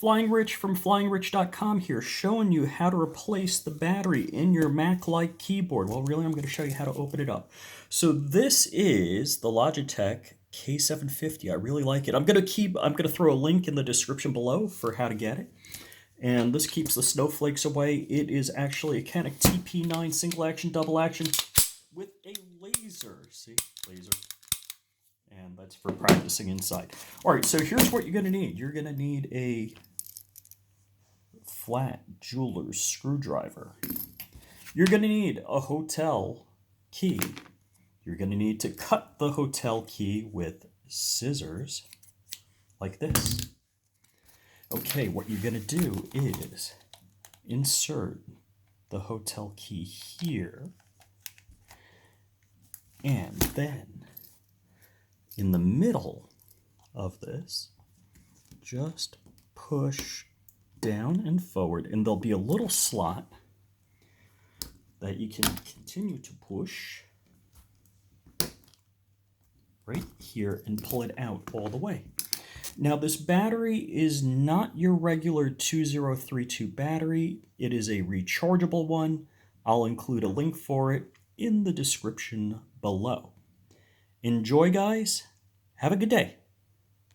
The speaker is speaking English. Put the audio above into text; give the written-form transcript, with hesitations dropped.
flyingRich from flyingRich.com here, showing you how to replace the battery in your Mac-like keyboard. Well, really, I'm going to show you how to open it up. So this is the Logitech K750. I really like it. I'm going to throw a link in the description below for how to get it. And this keeps the snowflakes away. It is actually a Canik TP9 single action, double action with a laser. See, laser. And that's for practicing inside. All right, so here's what you're going to need. You're going to need a flat jeweler's screwdriver. You're going to need a hotel key. You're going to need to cut the hotel key with scissors, like this. Okay, what you're going to do is insert the hotel key here, and then in the middle of this, just push down and forward, and there'll be a little slot that you can continue to push right here and pull it out all the way. Now, this battery is not your regular 2032 battery. It is a rechargeable one. I'll include a link for it in the description below. Enjoy, guys. Have a good day.